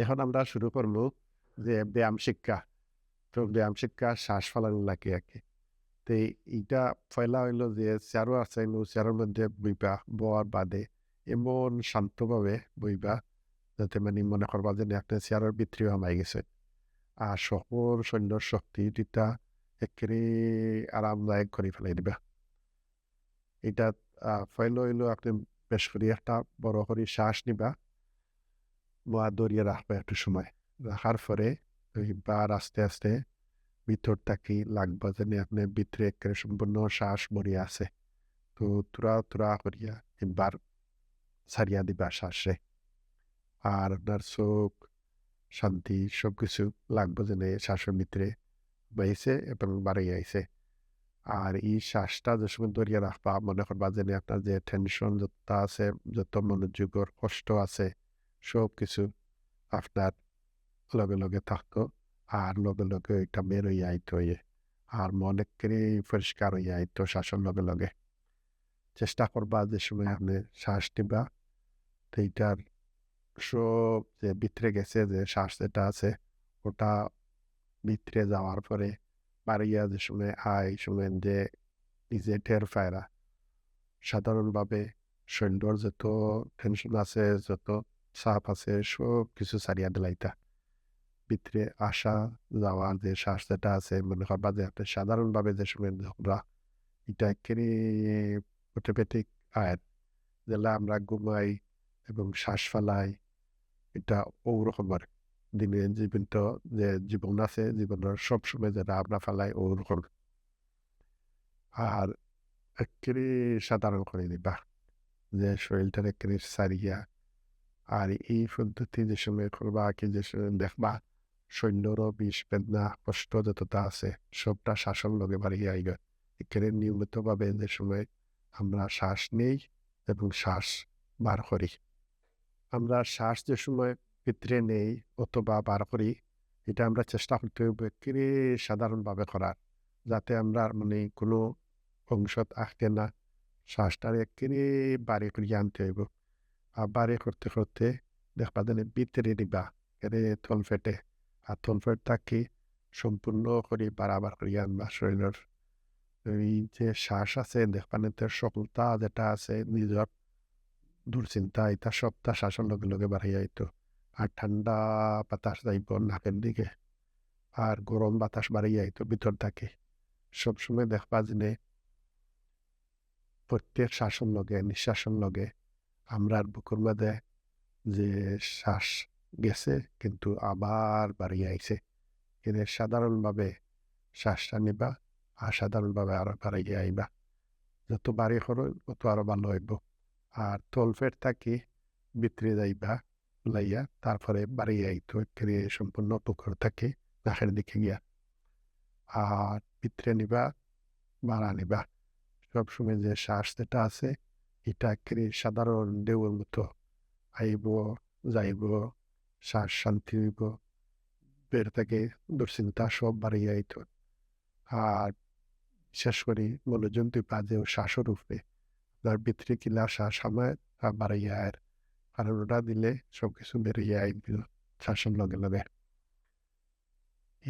এখন আমরা শুরু করব যে ব্যায়াম শিক্ষা। তো ব্যায়াম শিক্ষা শ্বাস ফেলানো লাগে আরকি। তো এইটা পয়লা হইলো যে চেয়ারও আছাইনো চেয়ারের মধ্যে বইবা, বওয়ার বাদে এমন শান্তভাবে বইবা যাতে মানে মনে করবা যে আপনি চেয়ারের ভিতরে হামাই গেছে। আর সকল সৈন্যর শক্তি দুইটা এক্কেরে আরামদায়ক করে ফেলাই দিবা। এটা পয়লা হইলো আপনি বেশ করে একটা বড় করে শ্বাস নিবা। ধরিয়ে রাখবা একটু সময়। রাখার পরে এইবার আস্তে, আস্তে ভিতর থাকি লাগবা জানি আপনার ভিতরে এক্কেরে সম্পূর্ণ শ্বাস মরিয়া আছে। তো তুরা, তুরা করিয়া এবার ছাড়িয়া দিবা শ্বাসরে। আর আপনার চোখ, শান্তি সবকিছু লাগবা জানি শ্বাসের ভিতরে বাইছে এবং বাড়াইয়া আইছে। আর এই শ্বাসটা যে সময় ধরিয়া রাখবা মনে করবা জানি আপনার যে টেনশন যতটা আছে, যত মনোযোগের কষ্ট আছে সবকিছু আপনার লগে, লগে থাকতো। আর লগে, লগে ওইটা বের হইয়া আইতো আর মন এক্কেরে পরিষ্কার হইয়া আইতো শ্বাসের লগে, লগে। চেষ্টা করবা যে সময় আপনি শ্বাস নিবা তো এইটার সব যে ভিতরে গেছে যে শ্বাস যেটা আছে ওটা ভিতরে যাওয়ার পরে বাড়িয়া যে সময় শুনেন যে নিজে টের পায় না। সাধারণভাবে শরীরের যত টেনশন আছে, যত চাপ আছে সবকিছু ছাড়িয়া দিলাইতা। ভিতরে আসা যাওয়া যে শ্বাস যেটা আছে মনে করবা যে আপনি সাধারণভাবে যে সময় আমরা এটা এক্কেরে অটোমেটিক আয়াত যেলা আমরা ঘুমাই এবং শ্বাস ফেলাই এটা ওরকমের দিনের জীবন্ত যে জীবন আছে জীবনের সবসময় যেটা আমরা ফেলাই ওরকম। আর এক্কেরে সাধারণ করে দিবা যে শরীরটার এক্কেরে ছাড়িয়া আর এই পদ্ধতি যে সময় করবা কি যে সময় দেখবা সৈন্যরও বিষ বেদনা কষ্ট যতটা আছে সবটা শ্বাসের লগে বাড়িয়ে আইগা। এক্কেরে নিয়মিতভাবে যে সময় আমরা শ্বাস নেই এবং শ্বাস বার করি। আমরা শ্বাস যে সময় ভিতরে নেই অথবা বার করি এটা আমরা চেষ্টা করতে হবে এক্কেরে সাধারণভাবে করার। যাতে আমরা মানে কোনো অংশত আটকে না শ্বাসটারে এক্কেরে বাড়ি করিয়া আনতে হইব। বাড়ি করতে, করতে দেখবা জানি ভিতরে নিবা একেবারে তলপেটে। আর তলপেট থাকি সম্পূর্ণ করে বাড়াবার করিয়া আনবা শরীরের। এই যে শ্বাস আছে দেখবানে তো সকলতা যেটা আছে নিজের দুশ্চিন্তা এটা সবটা শ্বাসের লগে, লগে বাড়াইয়া আইতো। আর ঠান্ডা বাতাস যাইব নাকের দিকে। আর গরম বাতাস বাড়াইয়া আইতো ভিতর থাকি। সবসময় দেখবা যে প্রত্যেক শ্বাসের লগে নিঃশ্বাসের লগে আমরার বুকুর মাঝে যে শ্বাস গেছে কিন্তু আবার বাড়িয়ে আইছে। কিন্তু সাধারণভাবে শ্বাসটা নিবা আর সাধারণভাবে আরো বাড়াইয়া আইবা। যত বাড়ি করো তত আরো ভালো হইব। আর তলপেট থাকি ভিতরে যাইবা লাইয়া তারপরে বাড়িয়ে আইতো এক্কেরে সম্পূর্ণ পুকুর থাকি নাকের দিকে গিয়া। আর ভিতরে নিবা বাড়া নিবা। সবসময় যে শ্বাস যেটা আছে এটা এক্কেরে সাধারণ ঢেউয়ের মতো আইব, যাইব, শ্বাস শান্তি হইব। বের থেকে দুশ্চিন্তা সব বাড়িয়ে আইত। আর বিশেষ করে মনোযোগ দিবা যে শ্বাসের উপরে। আপনার ভিতরে কিলা শ্বাস আমায় বাড়াইয়া আয়ের। কারণ ওটা দিলে সবকিছু বেরিয়ে আইব শ্বাসের লগে, লগে।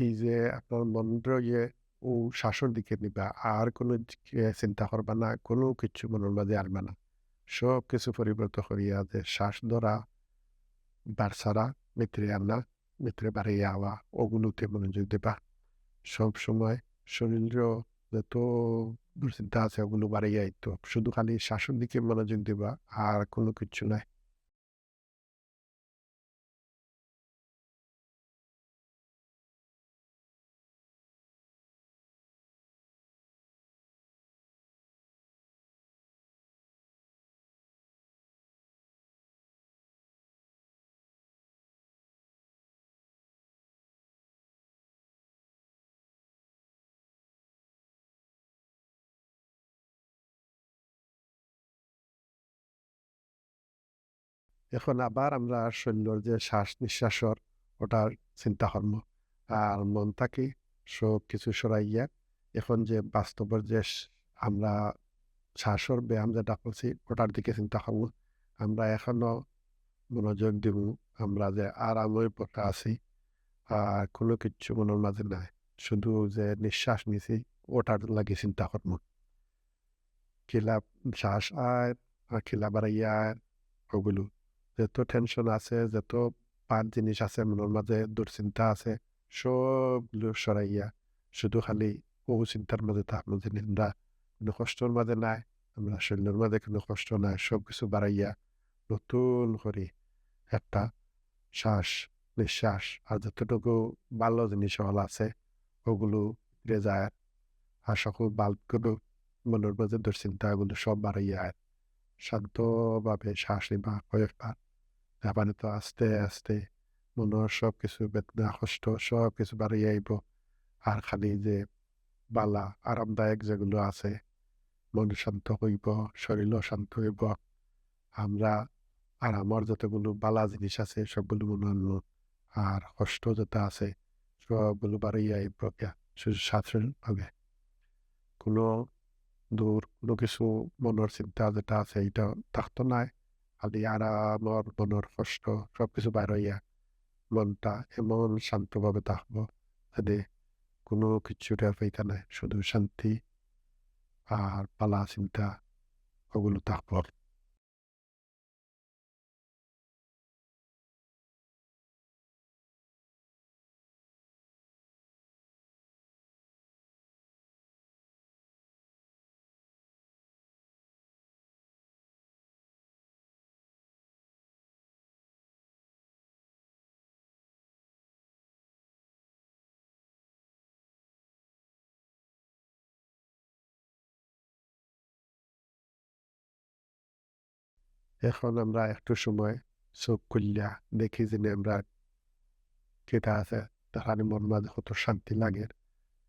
এই যে আপনার মনটা ও শ্বাসের দিকে নিবা। আর কোনো চিন্তা করবা না, কোনো কিছু মনের মাঝে আনবা না। সবকিছু পরিবর্তন করিয়া যে শ্বাস ধরা, বার ছাড়া, ভিতরে আনা, ভিতরে বাড়িয়ে আওয়া ওগুলোতে মনোযোগ দিবা। সবসময় শরীরেও যত দুশ্চিন্তা আছে ওগুলো বাড়িয়ে আইতো। শুধু খালি শ্বাসের দিকে মনোযোগ দিবা আর কোনো কিচ্ছু নাই। এখন আবার আমরা শরীরের যে শ্বাস-নিঃশ্বাসর ওটার চিন্তা করব। আর মন থাকি সবকিছু সরাইয়া এখন যে বাস্তবের যে আমরা শ্বাসের ব্যায়াম যেটা করছি ওটার দিকে চিন্তা করব। আমরা এখনো মনোযোগ দিব আমরা যে আরামের পথে আছি, আর কোনো কিচ্ছু মনের মাঝে নাই। শুধু যে নিঃশ্বাস নিছি ওটার লাগি চিন্তা করমু। কিলা শ্বাস আয় আর কিলা বাড়াইয়া আয় ওগুলো। যত টেনশন আছে, যত বাদ জিনিস আছে মনের মাঝে, দুশ্চিন্তা আছে, সবগুলো সরাইয়া শুধু খালি ও চিন্তার মাঝে থাকবো যে আমরা কোনো কষ্টর মাঝে নাই, আমরা শরীরের মাঝে কোনো কষ্ট নাই। সবকিছু বাড়াইয়া নতুন করে একটা শ্বাস, নিঃশ্বাস আর যতটুকু ভালো জিনিস হল আছে ওগুলো ফিরে যায় আর সকল বাল্বগুলো মনের মাঝে দুশ্চিন্তাগুলো সব বাড়াইয়া শান্তভাবে শ্বাস নিবা কয়েকবার। তারপরে তো আস্তে আস্তে মনের সবকিছু বেদনা কষ্ট সবকিছু বাড়িয়ে আইব। আর খালি যে বালা আরামদায়ক যেগুলো আছে মন শান্ত হইব, শরীরও শান্ত হইব। আমরা আরামর যতগুলো বালা জিনিস আছে সবগুলো মনে হইল। আর কষ্ট যত আছে সবগুলো বাড়িয়ে আইব গিয়া শুধু সাধারণভাবে। কোনো দূর কোনো কিছু মনের চিন্তা যেটা আছে এইটা থাকতো নাই। খালি আরামর মনের কষ্ট সবকিছু বাইর হইয়া মনটা এমন শান্তভাবে থাকবো যাতে কোনো কিচ্ছু টের পাইতা নাই। শুধু শান্তি আর পালা চিন্তা ওগুলো থাকবো। এখন আমরা একটু সময় চোখ খুললা দেখি যে আমরা কেটা আছে তাহার মন মাঝে কত শান্তি লাগে।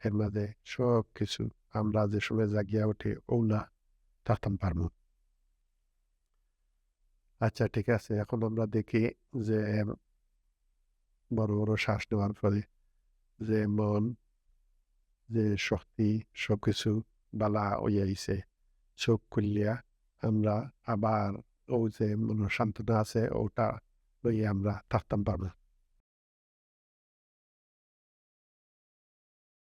এর মাঝে সব কিছু আমরা যে সময় জাগিয়া উঠি ওগুলা থাকতাম পারবো। আচ্ছা ঠিক আছে, এখন আমরা দেখি যে বড় বড় শ্বাস নেওয়ার পরে যে মন যে শক্তি সবকিছু বালা হইয়া আইছে। চোখ খুলিয়া আমরা আবার ও যে মনের সান্ত্বনা আছে ওটা লইয়া আমরা থাকতাম পারবো।